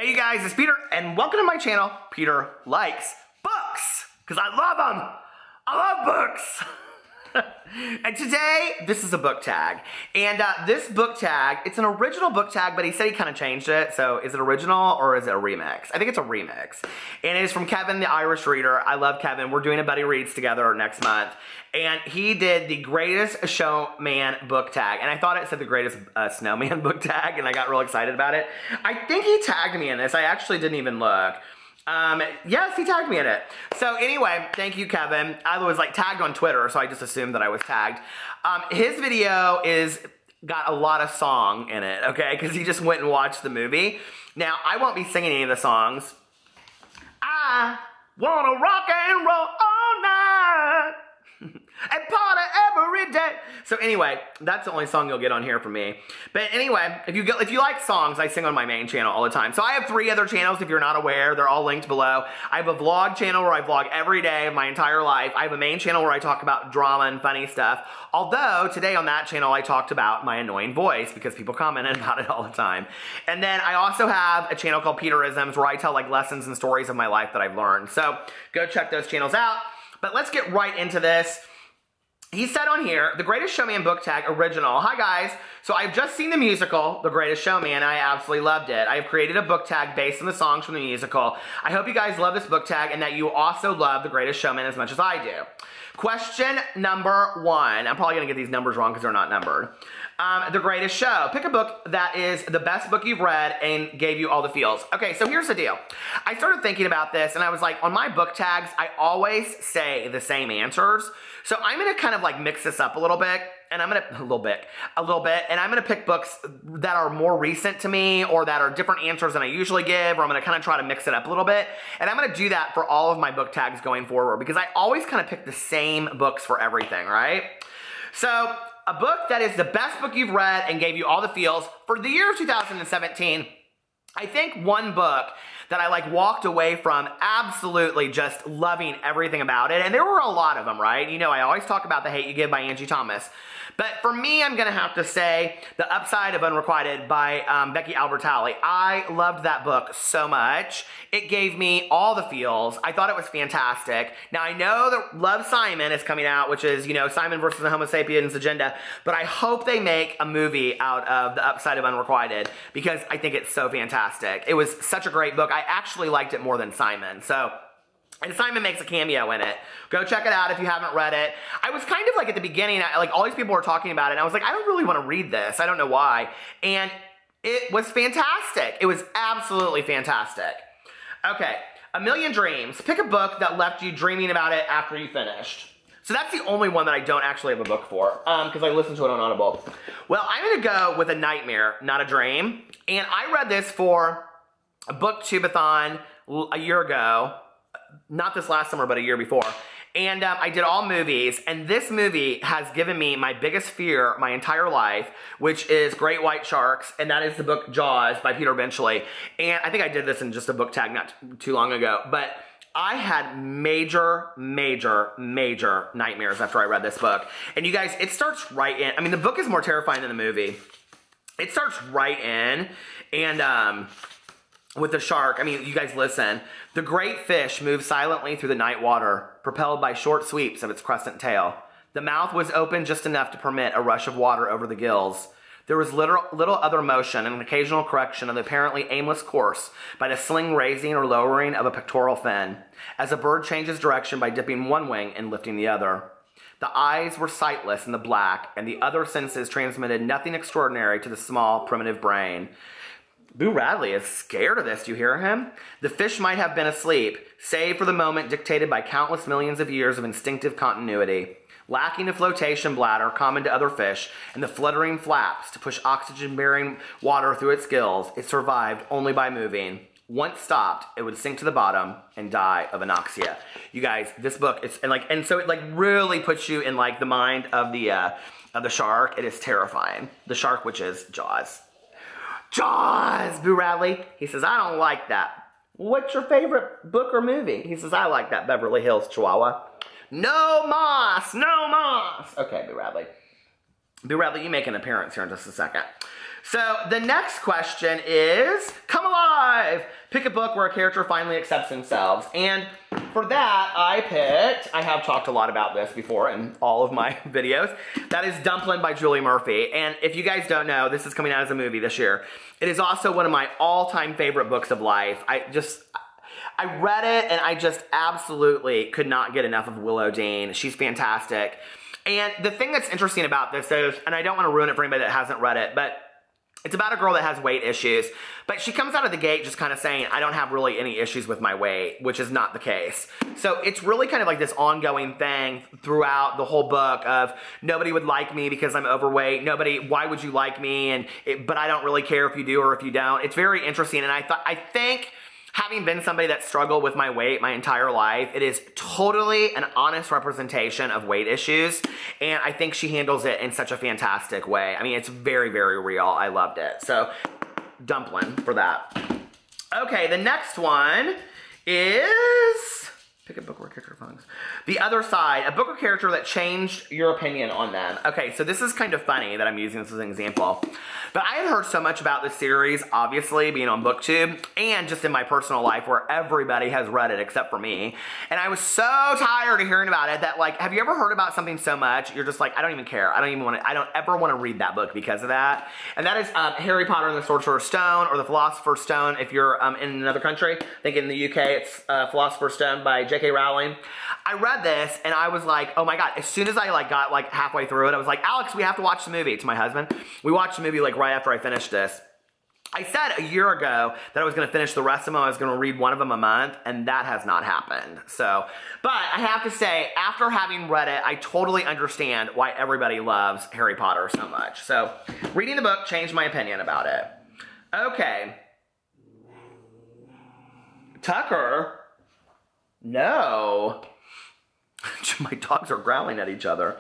Hey you guys, it's Peter, and welcome to my channel, Peter Likes Books, because I love them. I love books. And today, this is a book tag. And this book tag, it's an original book tag, but he said he kind of changed it. So is it original or is it a remix? I think it's a remix. And it is from Kevin, the Irish Reader. I love Kevin. We're doing a Buddy Reads together next month. And he did the Greatest Showman book tag. And I thought it said the Greatest Snowman book tag, and I got real excited about it. I think he tagged me in this. I actually didn't even look. Yes, he tagged me in it. So anyway, thank you, Kevin. I was like tagged on Twitter, so I just assumed that I was tagged. His video got a lot of song in it, okay? Because he just went and watched the movie. Now, I won't be singing any of the songs. I wanna rock and roll all night and party every day. So anyway, that's the only song you'll get on here from me. But anyway, if you like songs, I sing on my main channel all the time. So I have 3 other channels if you're not aware. They're all linked below. I have a vlog channel where I vlog every day of my entire life. I have a main channel where I talk about drama and funny stuff. Although today on that channel I talked about my annoying voice because people commented about it all the time. And then I also have a channel called Peterisms where I tell like lessons and stories of my life that I've learned. So go check those channels out. But let's get right into this. He said on here, The Greatest Showman book tag original. Hi guys, so I've just seen the musical, The Greatest Showman, and I absolutely loved it. I have created a book tag based on the songs from the musical. I hope you guys love this book tag and that you also love The Greatest Showman as much as I do. Question number 1. I'm probably gonna get these numbers wrong because they're not numbered. The Greatest Show. Pick a book that is the best book you've read and gave you all the feels. Okay, so here's the deal. I started thinking about this and I was like, on my book tags, I always say the same answers. So I'm gonna kind of like mix this up a little bit, and I'm gonna, and I'm gonna pick books that are more recent to me or that are different answers than I usually give, or I'm gonna kind of try to mix it up a little bit. And I'm gonna do that for all of my book tags going forward because I always kind of pick the same books for everything, right? So a book that is the best book you've read and gave you all the feels for the year of 2017. I think one book that I like walked away from absolutely just loving everything about it, and there were a lot of them, right? You know, I always talk about The Hate You Give by Angie Thomas. But for me, I'm gonna have to say The Upside of Unrequited by Becky Albertalli. I loved that book so much. It gave me all the feels. I thought it was fantastic. Now I know that Love, Simon is coming out, which is, you know, Simon versus the Homo sapiens agenda, but I hope they make a movie out of The Upside of Unrequited because I think it's so fantastic. It was such a great book. I actually liked it more than Simon. And Simon makes a cameo in it. Go check it out if you haven't read it. I was kind of like at the beginning, like all these people were talking about it, and I was like, I don't really want to read this. I don't know why. And it was fantastic. It was absolutely fantastic. Okay, A Million Dreams. Pick a book that left you dreaming about it after you finished. So that's the only one that I don't actually have a book for, because I listened to it on Audible. Well, I'm going to go with A Nightmare, Not a Dream. And I read this for a book-tube-a-thon a year ago. Not this last summer, but a year before. And I did all movies, and this movie has given me my biggest fear my entire life, which is Great White Sharks, and that is the book Jaws by Peter Benchley. And I think I did this in just a book tag not too long ago, but I had major nightmares after I read this book. And you guys, it starts right in. I mean, the book is more terrifying than the movie. It starts right in, and with the shark, I mean, you guys listen. The great fish moved silently through the night water, propelled by short sweeps of its crescent tail. The mouth was open just enough to permit a rush of water over the gills. There was little other motion and an occasional correction of the apparently aimless course by the sling raising or lowering of a pectoral fin, as a bird changes direction by dipping one wing and lifting the other. The eyes were sightless in the black, and the other senses transmitted nothing extraordinary to the small, primitive brain. Boo Radley is scared of this. Do you hear him? The fish might have been asleep, save for the moment dictated by countless millions of years of instinctive continuity. Lacking a flotation bladder common to other fish and the fluttering flaps to push oxygen-bearing water through its gills, it survived only by moving. Once stopped, it would sink to the bottom and die of anoxia. You guys, this book, and so it like really puts you in like the mind of the shark. It is terrifying. The shark, which is Jaws. Jaws, Boo Radley. He says, I don't like that. What's your favorite book or movie? He says, I like that Beverly Hills Chihuahua. No moss, no moss. Okay, Boo Radley. Boo Radley, you make an appearance here in just a second. So the next question is, Come Alive! pick a book where a character finally accepts themselves. And for that, I have talked a lot about this before in all of my videos. That is Dumpling by Julie Murphy. And if you guys don't know, this is coming out as a movie this year. It is also one of my all-time favorite books of life. I read it and I just absolutely could not get enough of Willow Dean. She's fantastic. And the thing that's interesting about this is, and I don't want to ruin it for anybody that hasn't read it, but it's about a girl that has weight issues, but she comes out of the gate just kind of saying, I don't have really any issues with my weight, which is not the case. So it's really kind of like this ongoing thing throughout the whole book of nobody would like me because I'm overweight. Why would you like me? But I don't really care if you do or if you don't. It's very interesting. And I think having been somebody that struggled with my weight my entire life, it is totally an honest representation of weight issues, and I think she handles it in such a fantastic way. I mean, it's very, very real. I loved it. So, Dumpling for that. Okay, the next one is... Pick a book or character songs. The Other Side, a book or character that changed your opinion on them. Okay, so this is kind of funny that I'm using this as an example. But I had heard so much about this series, obviously, being on BookTube, and just in my personal life where everybody has read it except for me. And I was so tired of hearing about it that, like, have you ever heard about something so much, you're just like, I don't even care. I don't ever want to read that book because of that. And that is Harry Potter and the Sorcerer's Stone, or the Philosopher's Stone if you're in another country. I think in the UK it's Philosopher's Stone by J.K. Rowling. I read this and I was like, oh my god, as soon as I got halfway through it, I was like, Alex, we have to watch the movie. To my husband. We watched the movie right after I finished this. I said a year ago that I was going to finish the rest of them. I was going to read one of them a month, and that has not happened. So, but I have to say, after having read it, I totally understand why everybody loves Harry Potter so much. So, reading the book changed my opinion about it. Okay. Tucker? No. My dogs are growling at each other.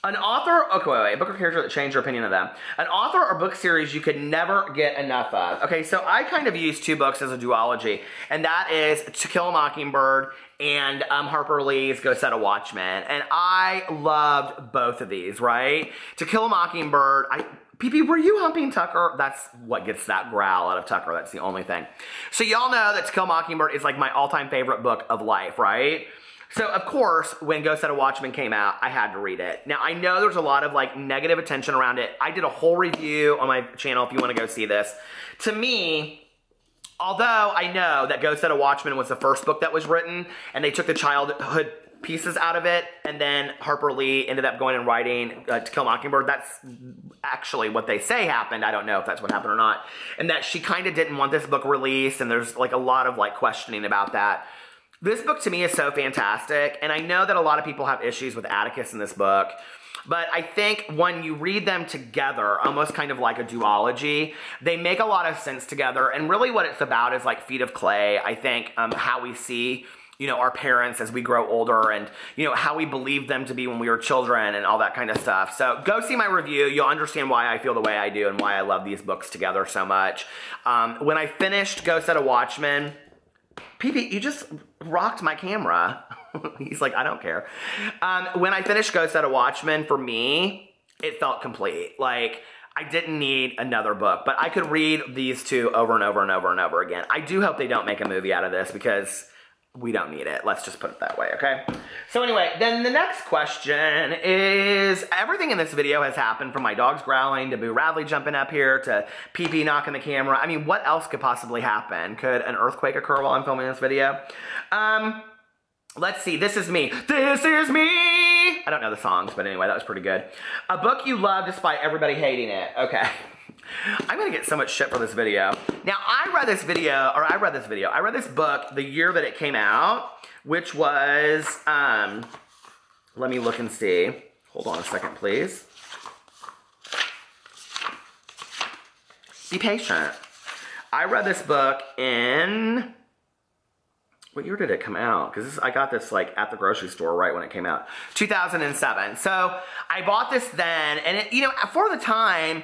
An author, okay, wait, a book or character that changed your opinion of them. An author or book series you could never get enough of. Okay, so I kind of use two books as a duology, and that is To Kill a Mockingbird and Harper Lee's Go Set a Watchman. And I loved both of these, right? To Kill a Mockingbird, PP, were you humping Tucker? That's what gets that growl out of Tucker. That's the only thing. So y'all know that To Kill a Mockingbird is like my all-time favorite book of life, right? So, of course, when Go Set a Watchman came out, I had to read it. Now, I know there's a lot of, negative attention around it. I did a whole review on my channel if you want to go see this. To me, although I know that Go Set a Watchman was the first book that was written, and they took the childhood pieces out of it, and then Harper Lee ended up going and writing To Kill a Mockingbird. That's actually what they say happened. I don't know if that's what happened or not. And that she kind of didn't want this book released, and there's, a lot of, questioning about that. This book to me is so fantastic, and I know that a lot of people have issues with Atticus in this book, but I think when you read them together, almost kind of like a duology, they make a lot of sense together, and really what it's about is Feet of Clay. I think how we see, our parents as we grow older, and, how we believe them to be when we were children and all that kind of stuff. So go see my review. You'll understand why I feel the way I do and why I love these books together so much. When I finished Go Set a Watchman, PP, you just rocked my camera. He's like, I don't care. When I finished Go Set a Watchman, for me, it felt complete. I didn't need another book, but I could read these two over and over and over and over again. I do hope they don't make a movie out of this because we don't need it. Let's just put it that way, okay? So anyway, then the next question is, everything in this video has happened from my dogs growling to Boo Radley jumping up here to PP knocking the camera. I mean, what else could possibly happen? Could an earthquake occur while I'm filming this video? Let's see, This Is Me. This is me! I don't know the songs, but anyway, that was pretty good. A book you love despite everybody hating it. Okay. I'm gonna get so much shit for this video. Now, I read this book the year that it came out, which was, let me look and see. Hold on a second, please. Be patient. I read this book in, what year did it come out? Because I got this at the grocery store right when it came out. 2007. So I bought this then, and it, for the time,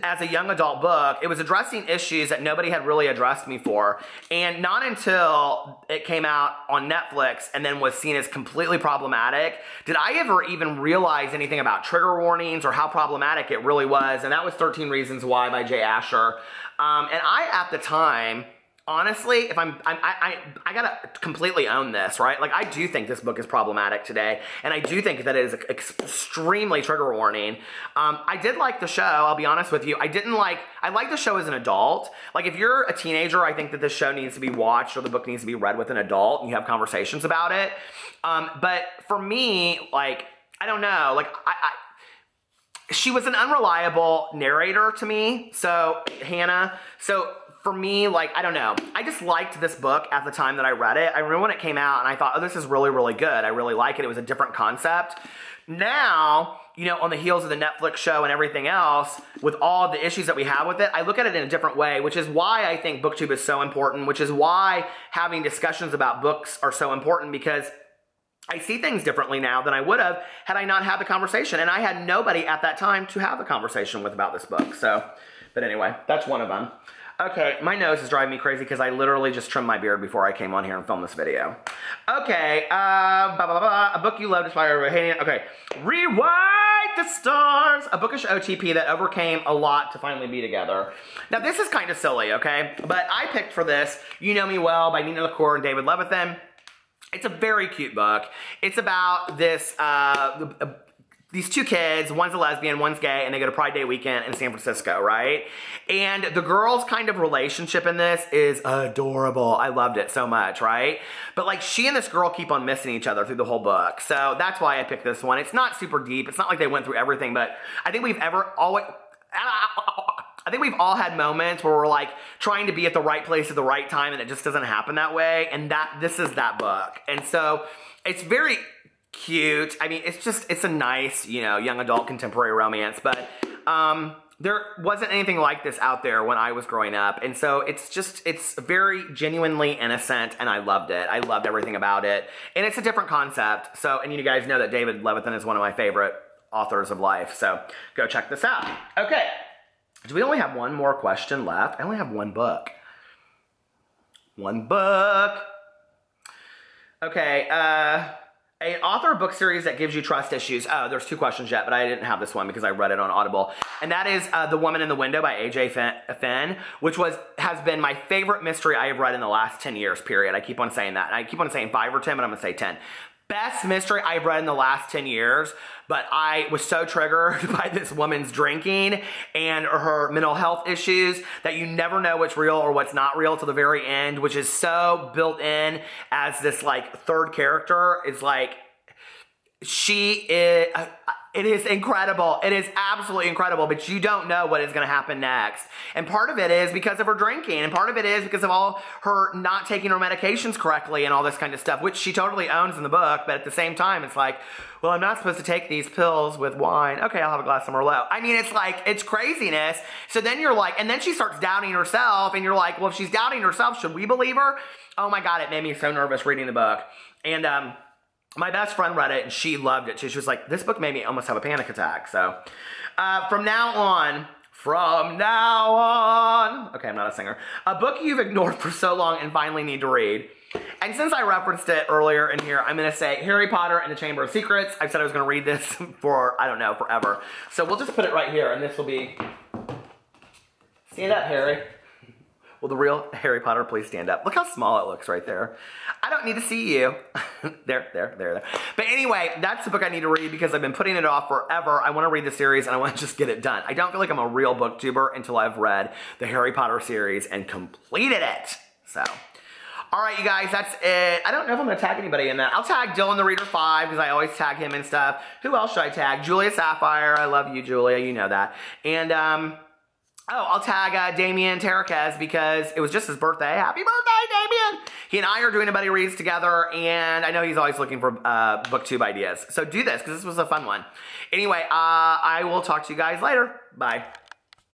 as a young adult book, it was addressing issues that nobody had really addressed me for. And not until it came out on Netflix and then was seen as completely problematic did I ever even realize anything about trigger warnings or how problematic it really was. And that was 13 Reasons Why by Jay Asher. And I, at the time, honestly, if I gotta completely own this, right? Like, I do think this book is problematic today, and I do think that it is extremely trigger warning. I did like the show, I'll be honest with you. I like the show as an adult. Like, if you're a teenager, I think that this show needs to be watched or the book needs to be read with an adult and you have conversations about it. But for me, like, I don't know, like, she was an unreliable narrator to me, so, Hannah, so, for me, like, I don't know. I just liked this book at the time that I read it. I remember when it came out and I thought, oh, this is really, really good. I really like it. It was a different concept. Now, you know, on the heels of the Netflix show and everything else, with all the issues that we have with it, I look at it in a different way, which is why I think BookTube is so important, which is why having discussions about books are so important, because I see things differently now than I would have had I not had the conversation. And I had nobody at that time to have the conversation with about this book. So, but anyway, that's one of them. Okay, my nose is driving me crazy because I literally just trimmed my beard before I came on here and filmed this video. Okay, a book you love despite everybody hating it. Okay, Rewrite the Stars, a bookish OTP that overcame a lot to finally be together. Now, this is kind of silly, okay? But I picked for this You Know Me Well by Nina LaCour and David Levithan. It's a very cute book. It's about this, these two kids, one's a lesbian, one's gay, and they go to Pride Day weekend in San Francisco, right? And the girls' kind of relationship in this is adorable. I loved it so much, right? But like, she and this girl keep on missing each other through the whole book. So that's why I picked this one. It's not super deep. It's not like they went through everything, but I think we've all had moments where we're like trying to be at the right place at the right time and it just doesn't happen that way. And this is that book. And so it's very cute. I mean, it's a nice, you know, young adult contemporary romance, but there wasn't anything like this out there when I was growing up. And so it's very genuinely innocent and I loved it. I loved everything about it. And it's a different concept. So, and you guys know that David Levithan is one of my favorite authors of life. So go check this out. Okay. Do we only have one more question left? I only have one book. One book. Okay, an author book series that gives you trust issues. Oh, there's two questions yet, but I didn't have this one because I read it on Audible. And that is The Woman in the Window by A.J. Finn, which has been my favorite mystery I have read in the last 10 years, period. I keep on saying that. And I keep on saying 5 or 10, but I'm going to say 10. Best mystery I've read in the last 10 years, but I was so triggered by this woman's drinking and her mental health issues that you never know what's real or what's not real till the very end, which is so built in as this like third character. Is like, it is incredible. It is absolutely incredible, but you don't know what is going to happen next. And part of it is because of her drinking, and part of it is because of all her not taking her medications correctly and all this kind of stuff, which she totally owns in the book, but at the same time, it's like, well, I'm not supposed to take these pills with wine. Okay, I'll have a glass of Merlot. I mean, it's like, it's craziness. So then you're like, and then she starts doubting herself, and you're like, well, if she's doubting herself, should we believe her? Oh my God, it made me so nervous reading the book. And, my best friend read it and she loved it. She was like, this book made me almost have a panic attack. So, from now on, okay, I'm not a singer. A book you've ignored for so long and finally need to read. And since I referenced it earlier in here, I'm going to say Harry Potter and the Chamber of Secrets. I said I was going to read this for, I don't know, forever. So we'll just put it right here and this will be, stand up, Harry. Will the real Harry Potter please stand up? Look how small it looks right there. I don't need to see you. there. But anyway, that's the book I need to read because I've been putting it off forever. I want to read the series and I want to just get it done. I don't feel like I'm a real booktuber until I've read the Harry Potter series and completed it. So, all right, you guys, that's it. I don't know if I'm going to tag anybody in that. I'll tag Dylan the Reader 5 because I always tag him and stuff. Who else should I tag? Julia Sapphire. I love you, Julia. You know that. And, oh, I'll tag Damien Terraquez because it was just his birthday. Happy birthday, Damien! He and I are doing a buddy reads together, and I know he's always looking for booktube ideas. So do this because this was a fun one. Anyway, I will talk to you guys later. Bye.